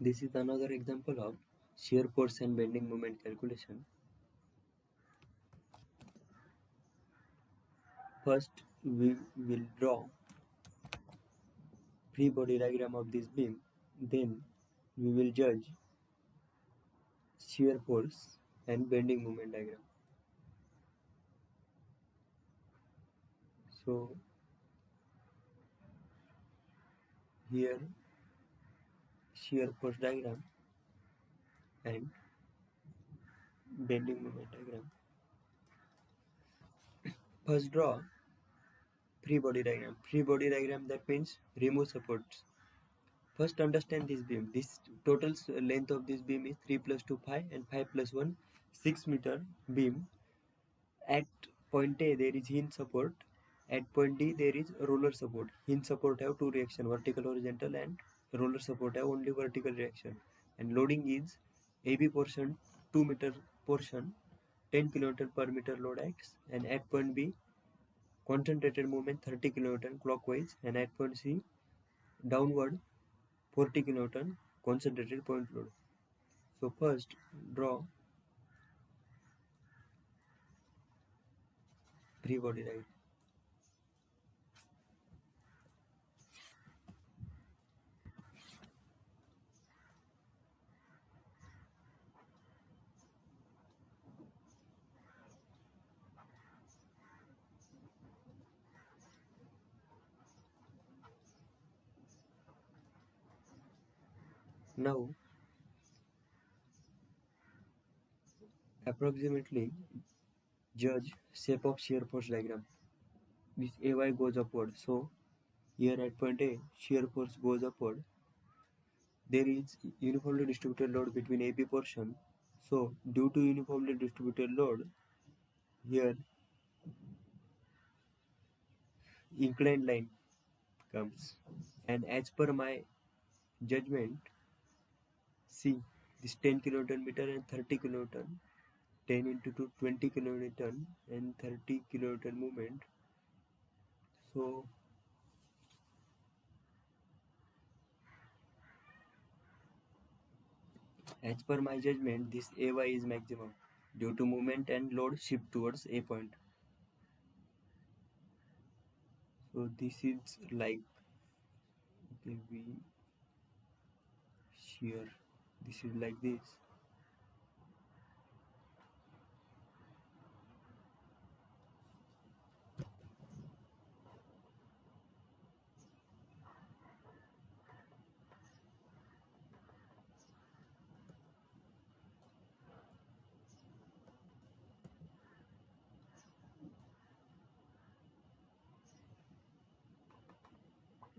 This is another example of shear force and bending moment calculation. First, we will draw free body diagram of this beam. Then, we will judge shear force and bending moment diagram. So, here shear force diagram and bending moment diagram. First, draw free body diagram. Free body diagram, that means remove supports. First, understand this beam. This total length of this beam is 3 plus 2 5 and 5 plus 1 6 meter beam. At point A there is hinge support. At point D there is roller support. Hinge support have two reaction, vertical horizontal, and roller support have only vertical reaction. And loading is AB portion 2 meter portion 10 kN per meter load acts, and at point B concentrated movement 30 kN clockwise, and at point C downward 40 kN concentrated point load. So first draw free body diagram. Now approximately judge shape of shear force diagram. This AY goes upward, so here at point A shear force goes upward. There is uniformly distributed load between AB portion, so due to uniformly distributed load, here inclined line comes, and as per my judgment, see this 10 kN meter and 30 kN, 10 into 2 20 kN and 30 kN movement. So as per my judgment, this AY is maximum due to movement and load shift towards A point. So this is like, okay, we shear, this is like this.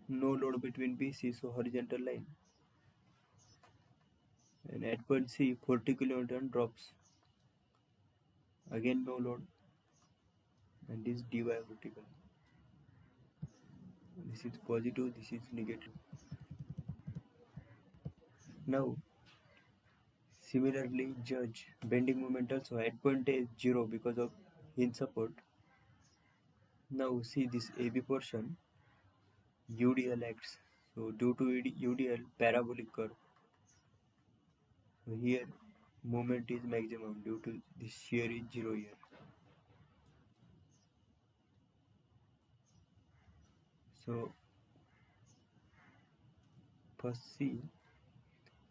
No load between BC, so horizontal line. And at point C, 40 kN drops. Again no load. And this dy vertical. This is positive, this is negative. Now, similarly judge bending moment also. At point A 0 because of hinge support. Now see this AB portion, UDL acts. So due to UDL, parabolic curve. So here moment is maximum due to this shear is 0 here. So first see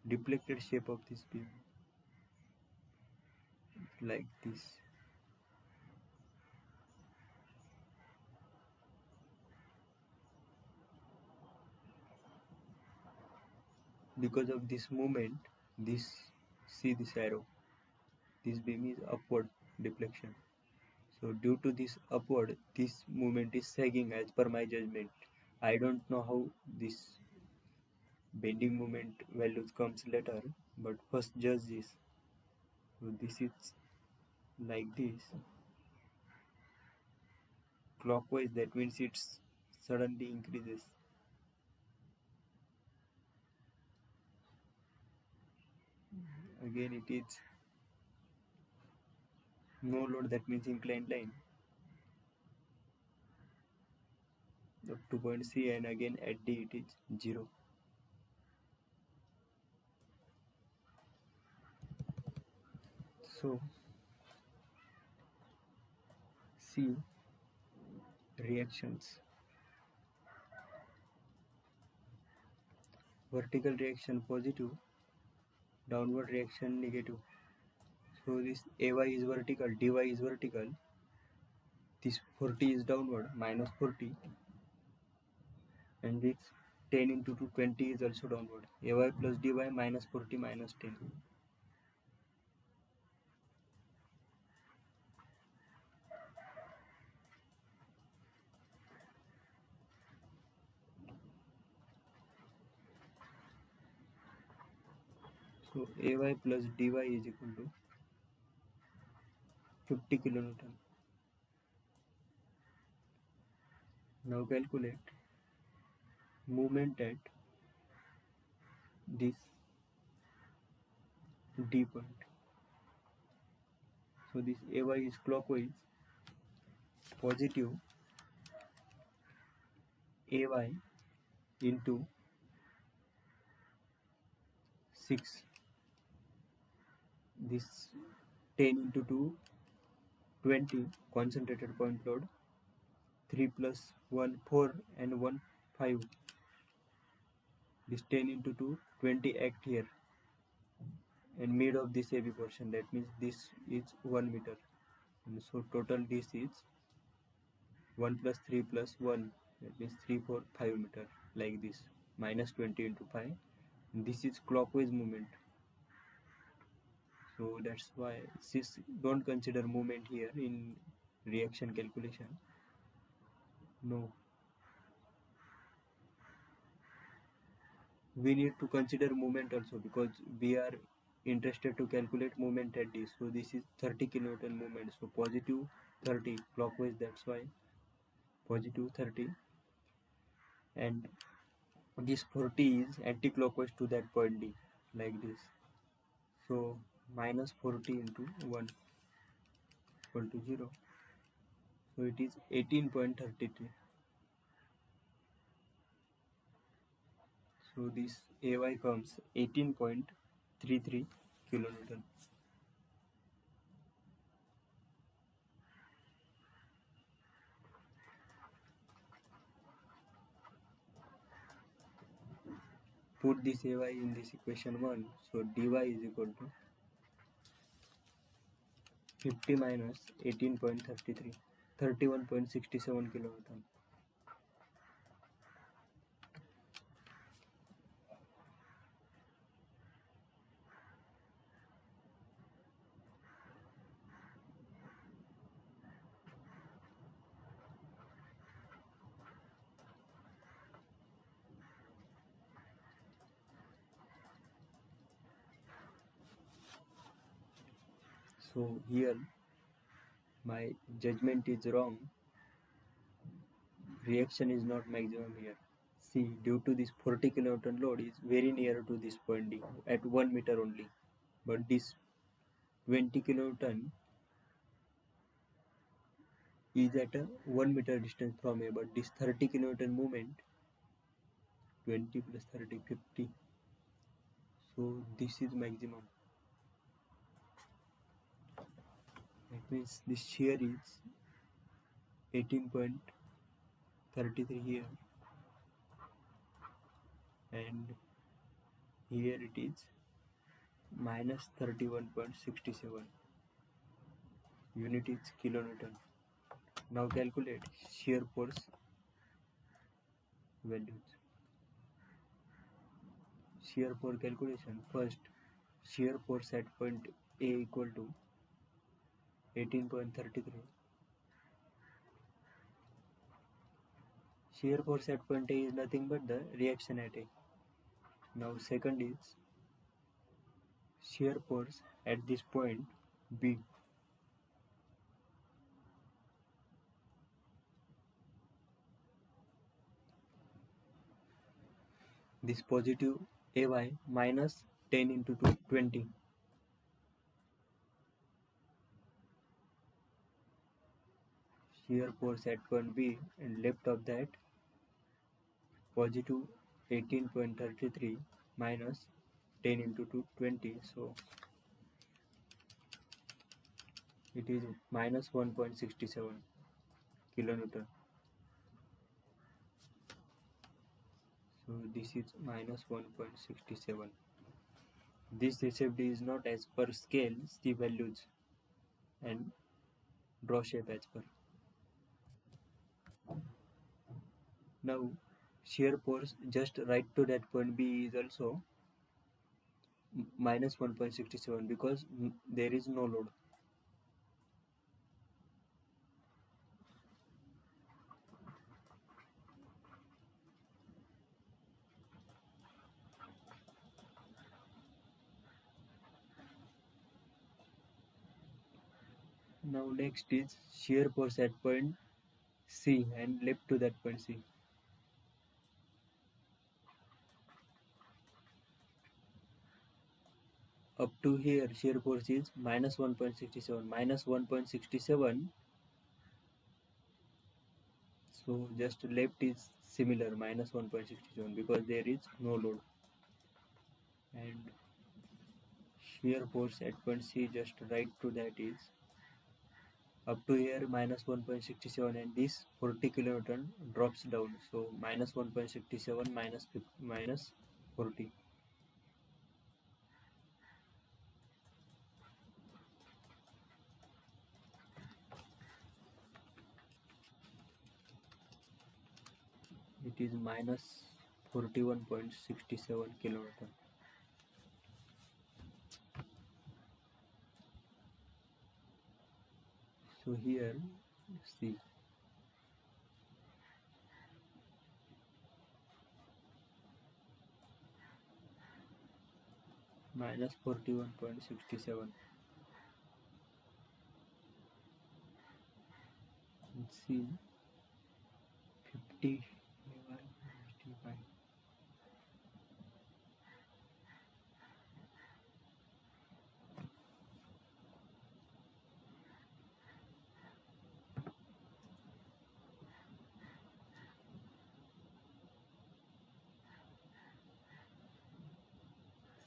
deflected shape of this beam like this. Because of this movement, this, see this arrow, this beam is upward deflection. So due to this upward, this movement is sagging as per my judgment. I don't know how this bending moment values comes later, but first judge this. So this is like this. Clockwise, that means it's suddenly increases. Again it is no load, that means inclined line up to point C, and again at D it is 0. So see reactions. Vertical reaction positive, downward reaction negative. So this AY is vertical, DY is vertical. This 40 is downward, minus 40, and this 10 into 2, 20 is also downward. AY plus DY minus 40 minus 10. So AY plus DY is equal to 50 kilonewton. Now calculate movement at this D point. So this AY is clockwise, positive AY into 6. This 10 into 2, 20 concentrated point load. 3 plus 1, 4 and 1, 5. This 10 into 2, 20 act here. And mid of this AB portion, that means this is 1 meter. And so total this is 1 plus 3 plus 1, that means 3, 4, 5 meter, like this, minus 20 into 5. And this is clockwise movement. So that's why this don't consider movement here in reaction calculation. No. We need to consider movement also, because we are interested to calculate movement at this. So this is 30 kilonewton movement. So positive 30 clockwise, that's why positive 30, and this 40 is anti-clockwise to that point D, like this. So minus 40 into 1 equal to 0. So it is 18.33. So this AY comes 18.33 kilonewton. Put this AY in this equation 1. So dy is equal to 50 minus 18.33, 31.67 kilonewton. So here my judgment is wrong. Reaction is not maximum here. See, due to this 40 kilonewton load is very near to this point D at 1 meter only. But this 20 kilonewton is at a 1 meter distance from A. But this 30 kilonewton movement, 20 plus 30, 50. So this is maximum. That means this shear is 18.33 here, and here it is minus 31.67. Unit is kilonewton. Now calculate shear force values. Shear force calculation. First, shear force at point A equal to 18.33. Shear force at point A is nothing but the reaction at A. Now second is shear force at this point B. This positive AY minus 10 into 2, 20. Shear force at point B, and left of that positive 18.33 minus 10 into 2, 20. So it is minus 1.67 kilonewton. So this is minus 1.67. This SFD is not as per scale, see values and draw shape as per. Now shear force just right to that point B is also minus 1.67 because there is no load. Now next is shear force at point C and left to that point C. Up to here shear force is minus 1.67. Minus 1.67, so just left is similar minus 1.67 because there is no load. And shear force at point C just right to that is up to here minus 1.67, and this 40 kilonewton drops down, so minus 1.67 minus 40. It is minus 41.67 kilonewton. So here see minus 41.67. See 50 55.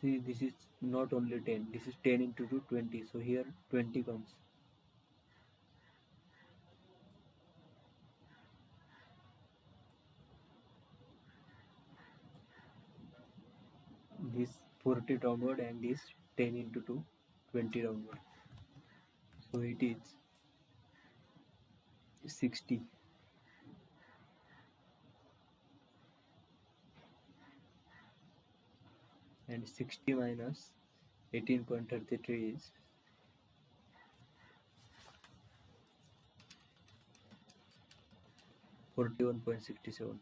See, this is not only 10, this is 10 into 2 20, so here 20 comes. This 40 downward and this 10 into 2 20 downward, so it is 60. And 60 minus 18.33 is 41.67.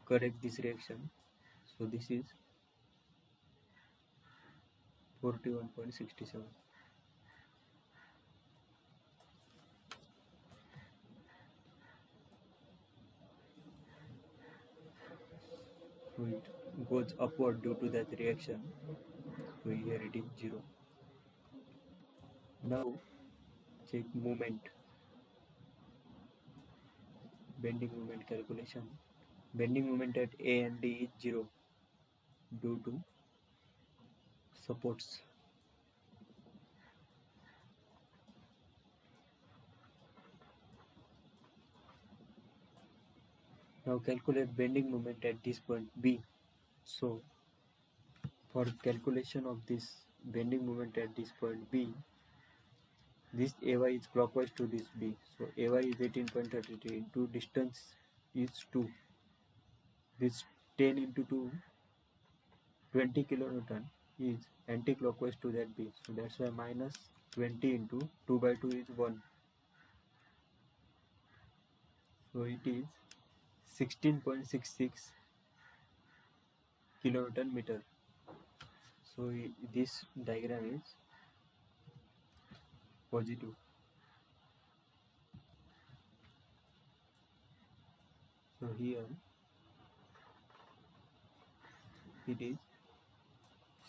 Correct this reaction, so this is 41.67. So it goes upward due to that reaction, so here it is 0. Now check moment, bending moment calculation. Bending moment at A and D is 0 due to supports. Now calculate bending moment at this point B. So for calculation of this bending moment at this point B, this AY is clockwise to this B. So AY is 18.33 into distance is 2. This 10 into 2, 20 kilonewton is anti-clockwise to that B. So that's why minus 20 into 2 by 2 is 1. So it is 16.66 kilonewton meter. So this diagram is positive. So here it is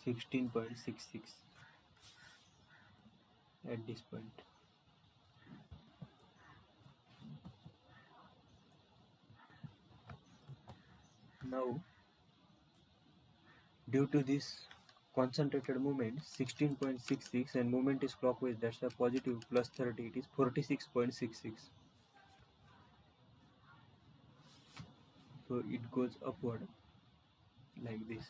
16.66 at this point. Now due to this concentrated movement 16.66 and movement is clockwise, that's why positive plus 30, it is 46.66. So it goes upward like this.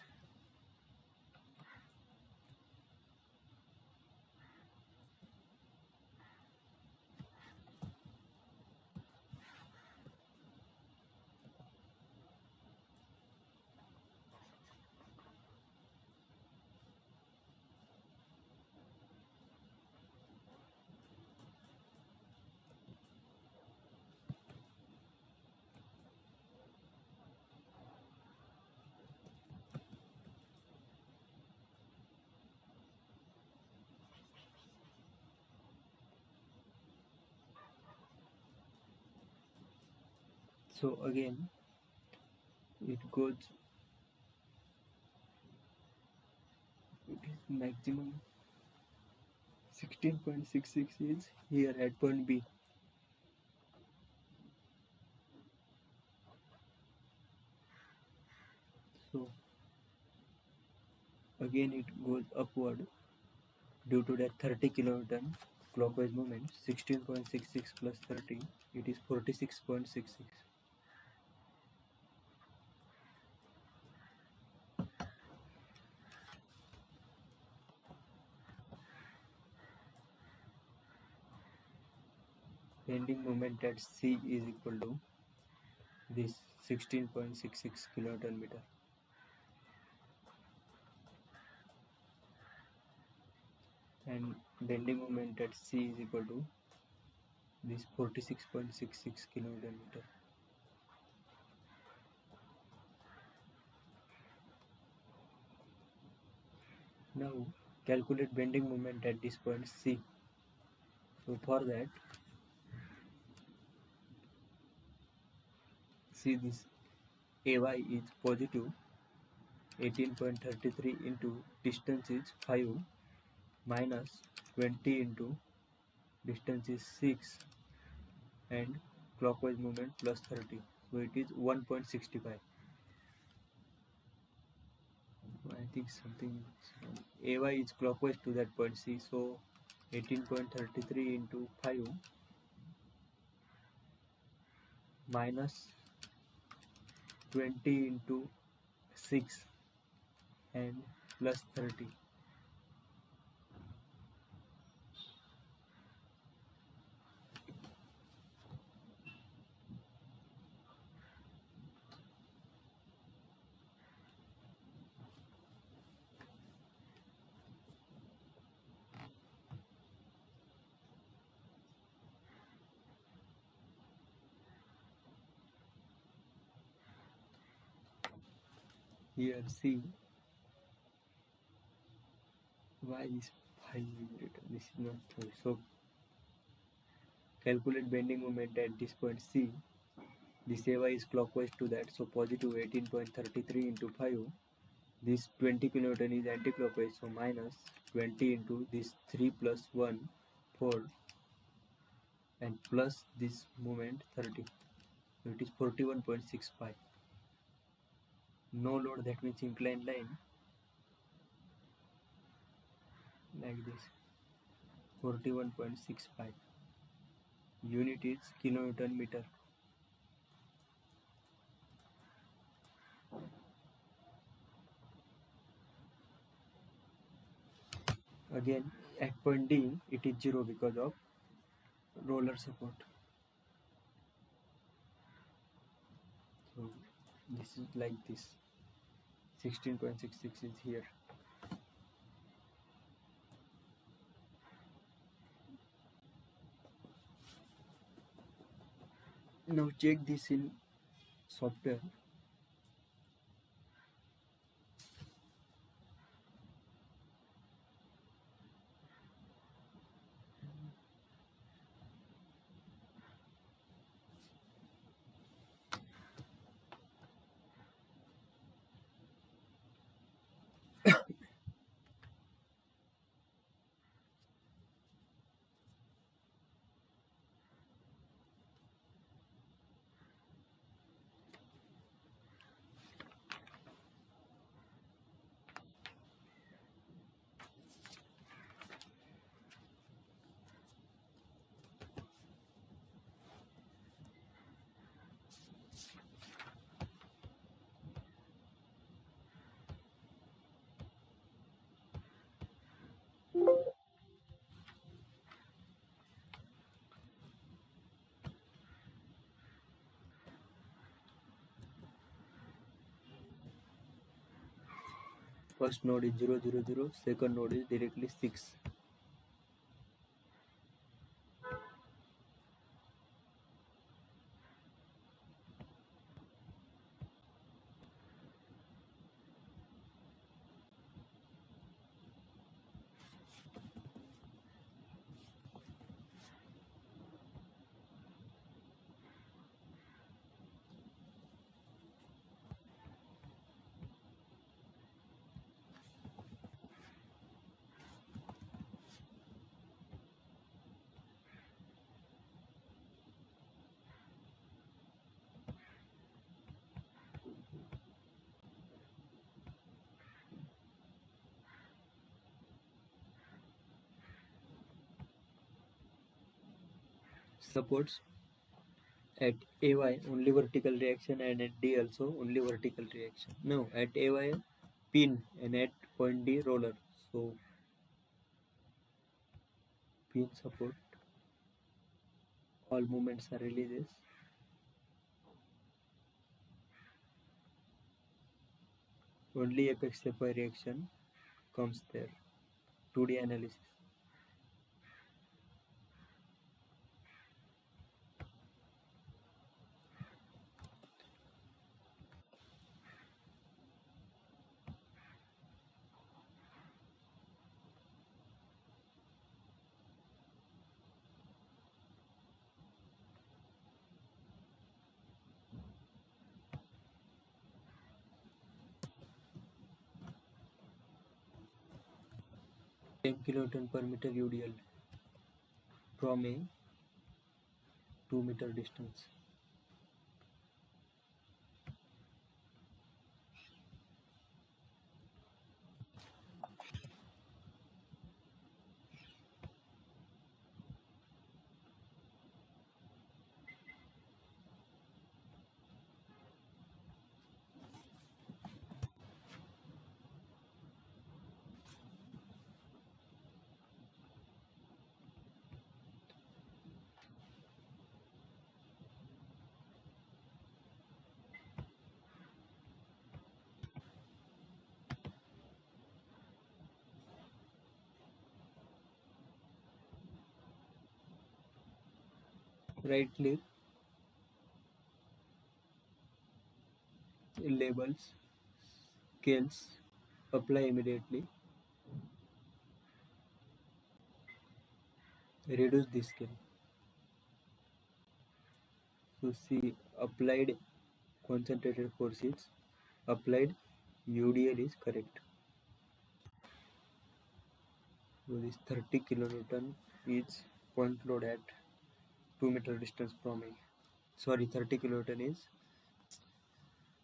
So again it goes, it is maximum 16.66 is here at point B. So again it goes upward due to that 30 kilonewton clockwise movement. 16.66 plus 30, it is 46.66. Bending moment at C is equal to this 16.66 kilonewton meter. And bending moment at C is equal to this 46.66 kilonewton meter. Now calculate bending moment at this point C. So for that, see this AY is positive 18.33 into distance is 5 minus 20 into distance is 6 and clockwise movement plus 30. So it is 1.65. I think something AY is clockwise to that point C. So 18.33 into 5 minus 20 into 6 and plus 30. Here see why is 5 is written. This is not true. So calculate bending moment at this point C. This AY is clockwise to that, so positive 18.33 into 5. This 20 kilonewton is anti-clockwise, so minus 20 into this 3 plus 1, 4 and plus this moment 30. So it is 41.65. No load, that means inclined line like this. 41.65. Unit is kilonewton meter. Again at point D it is 0 because of roller support. So this is like this. 16.66 is here. Now check this in software. First node is 0, 0, 0. Second node is directly 6. Supports at AY only vertical reaction and at D also only vertical reaction. No, at AY pin and at point D roller. So pin support, all movements are releases. Only apex FY reaction comes there. 2D analysis. Ten kilonewton per meter UDL from a 2 meter distance. Right click, labels, scales, apply immediately. Reduce the scale. So see, applied concentrated force is applied, UDL is correct. So this 30 kilonewton is point load at 2 meter distance from me. Sorry, 30 kilonewton is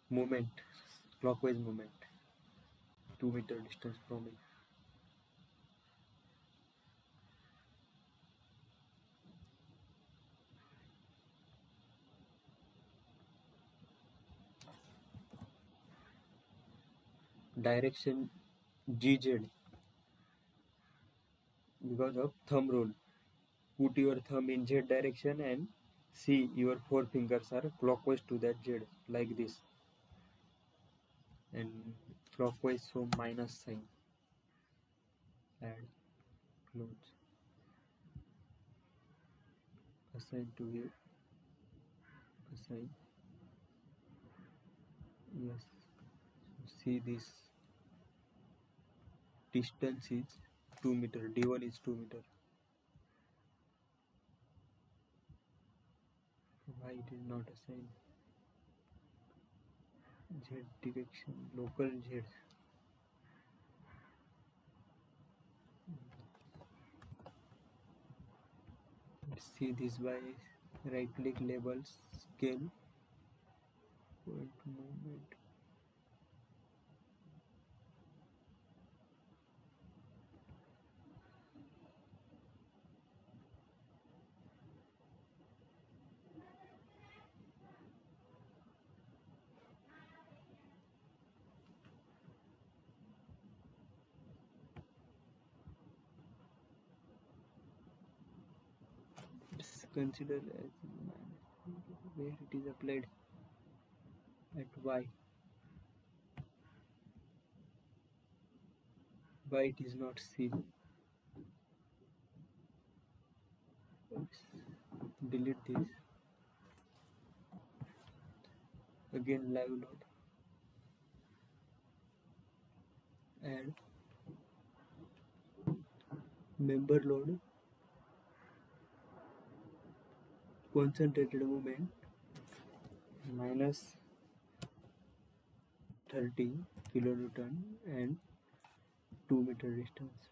movement, clockwise movement, 2 meter distance from me. Direction GZ because of thumb rule. Put your thumb in Z direction and see your four fingers are clockwise to that Z like this, and clockwise so minus sign. Add, close, assign to view, assign. Yes, see this distance is 2 meter, D1 is 2 meter. Why it is not assigned? Z direction, local Z. See this by right click, labels, scale, point movement. It's considered as where it is applied at Y. Why it is not seen? Oops. Delete this. Again live load. Add member load. Concentrated movement minus 30 kilonewton and 2 meter distance.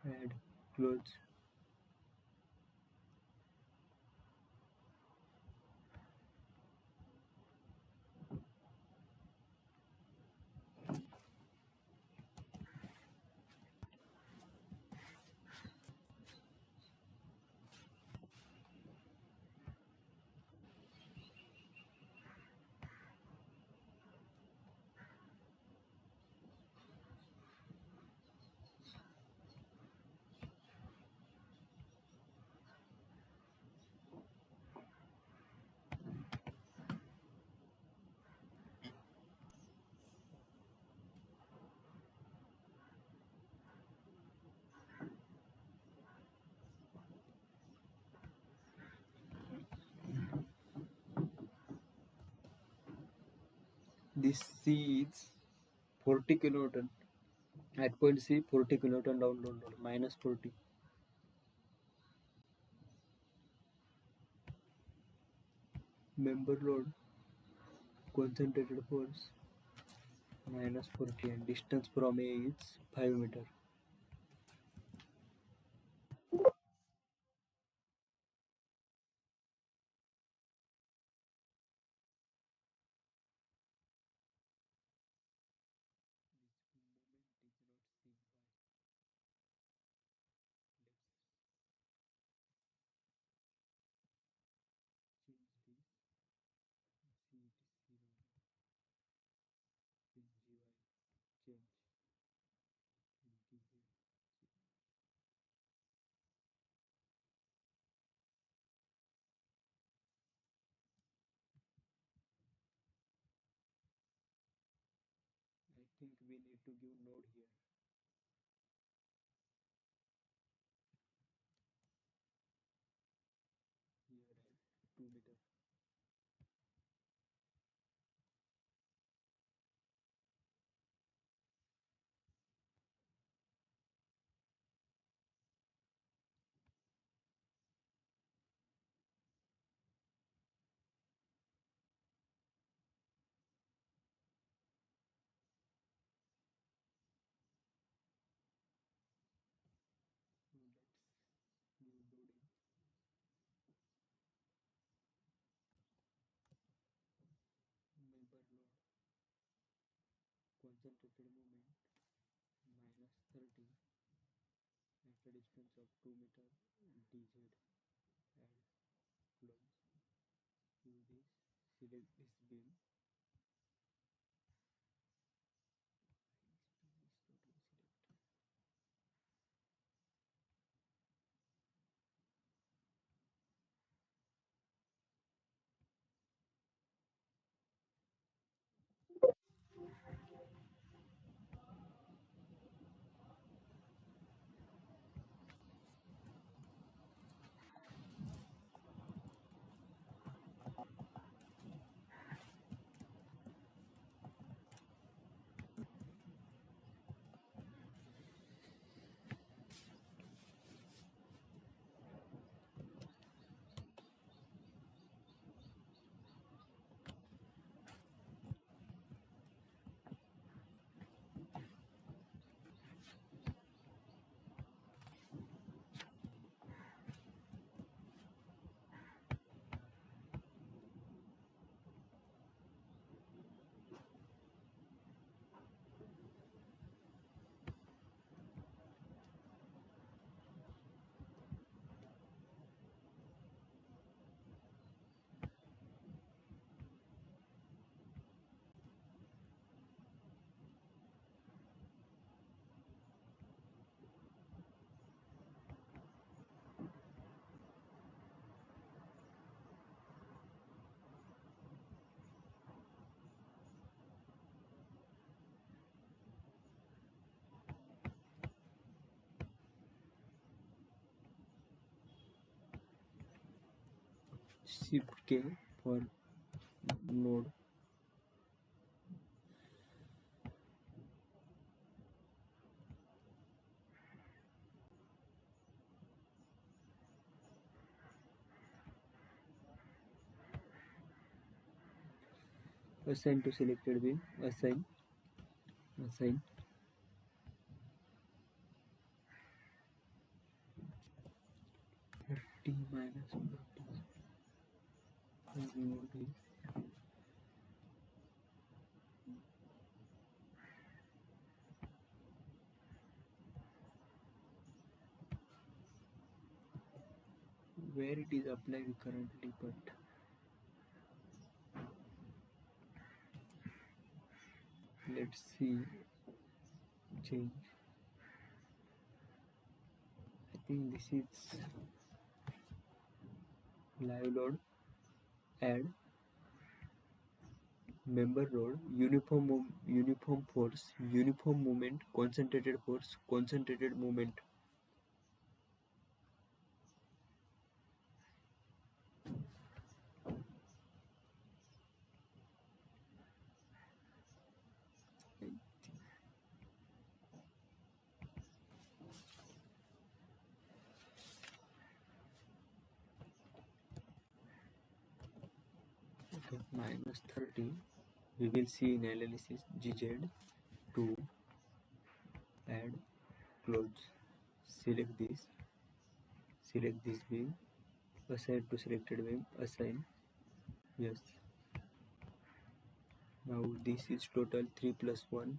Add close. This C is 40 kilonewton. At point C, 40 kilonewton download load minus 40. Member load concentrated force minus 40 and distance from A is 5 meter. This moment is not seen. Let's change this. See it is seen. Then GY change. Then DZ. I think we need to give node here. Here at 2 meter. Now let's give loading. Member load concentrated movement minus 30 at a distance of 2 meter dz and close. Use this. Select this beam. Shift K for node. Assign to selected beam. Assign. T minus 40. Remove this. Where it is applied currently, but let's see change. I think this is live load, add member load, uniform force, uniform movement, concentrated force, concentrated movement. Okay, minus 30. We will see in analysis GZ to add close. Select this beam, assign to selected beam, assign. Yes. Now this is total 3 plus 1,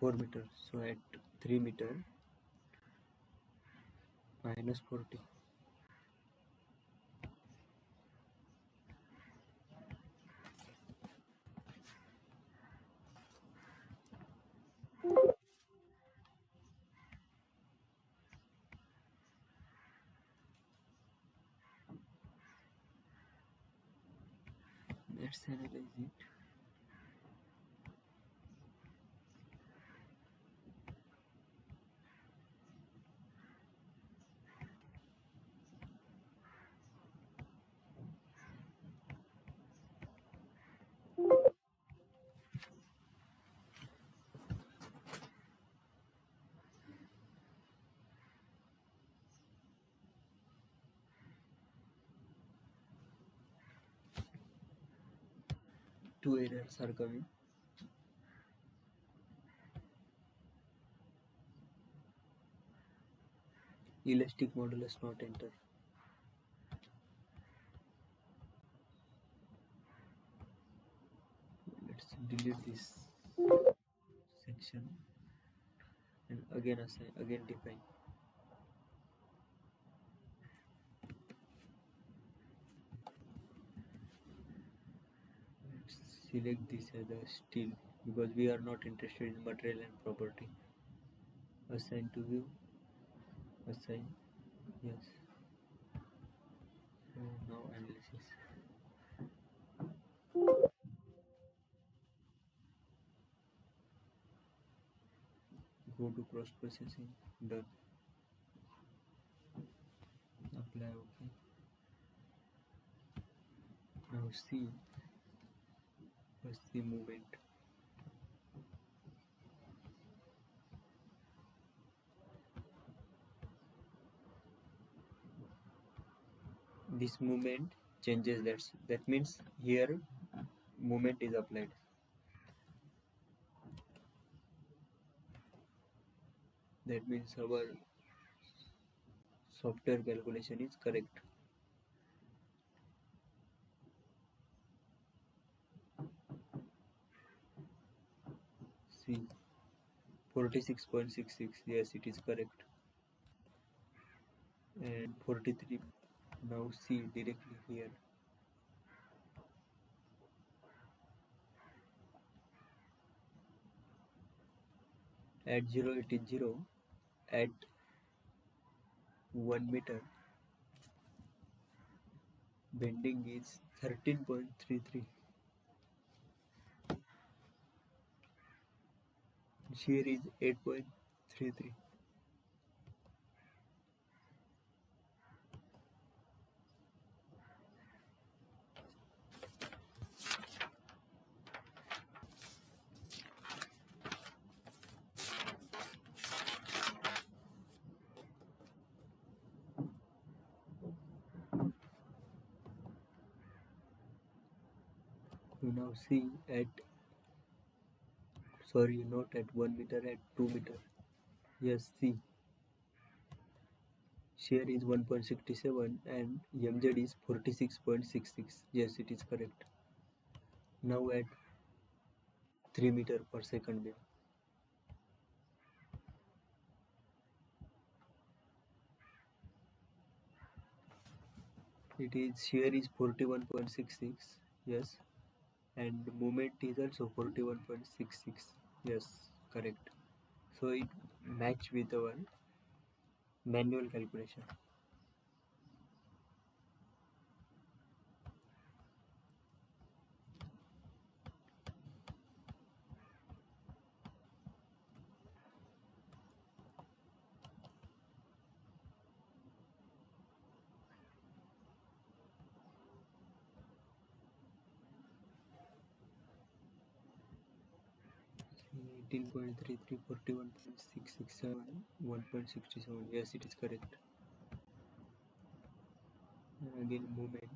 4 meter. So at 3 meter, minus 40. Let's analyze it. Two errors are coming. Elastic modulus not enter. Let's delete this section and again assign, again define. Let's select this as a steel because we are not interested in material and property. Assign to view. Assign. Yes. So now analysis. Go to cross processing. Done. Apply. Okay. Now see. First the movement. This movement changes. That means here movement is applied. That means our software calculation is correct. See 46.66. Yes, it is correct. And 43. Now see directly here. At 0 it is 0. At 1 meter bending is 13.33. Shear is 8.33. So now see at, sorry, not at 1 meter, at 2 meter. Yes, see, shear is 1.67 and MZ is 46.66. Yes, it is correct. Now at 3 meter per second beam. It is shear is 41.66. Yes, and moment is also 41.66. Yes, correct. So it match with our manual calculation. 18.33, 41.667, 1.67. Yes, it is correct. And again moment.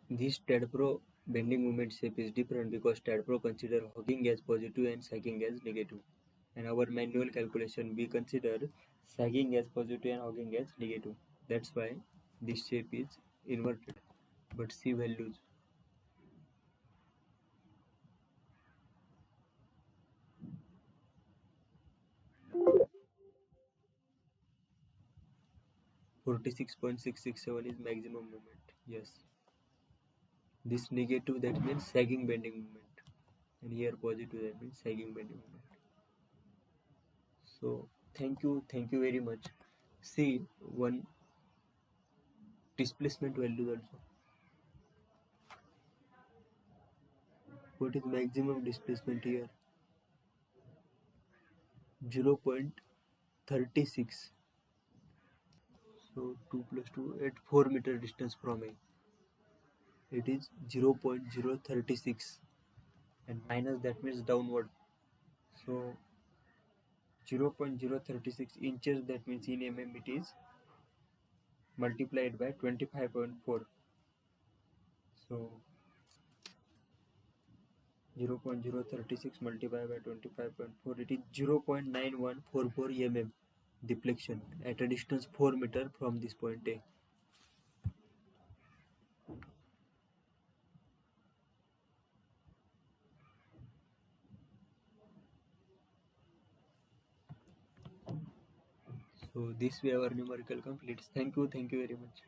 This Tadpro bending moment shape is different because Tadpro consider hogging as positive and sagging as negative. And our manual calculation we consider sagging as positive and hogging as negative. That's why this shape is inverted. But C values 46.667 is maximum moment. Yes. This negative that means sagging bending moment. And here positive that means sagging bending moment. So thank you very much. See one displacement value also. What is maximum displacement here? 0.36. So 2 plus 2 at 4 meter distance from A. It is 0.036 and minus that means downward. So 0.036 inches that means in mm it is multiplied by 25.4. So 0.036 multiplied by 25.4 it is 0.9144 mm deflection at a distance 4 meter from this point A. So this way our numerical completes. Thank you very much.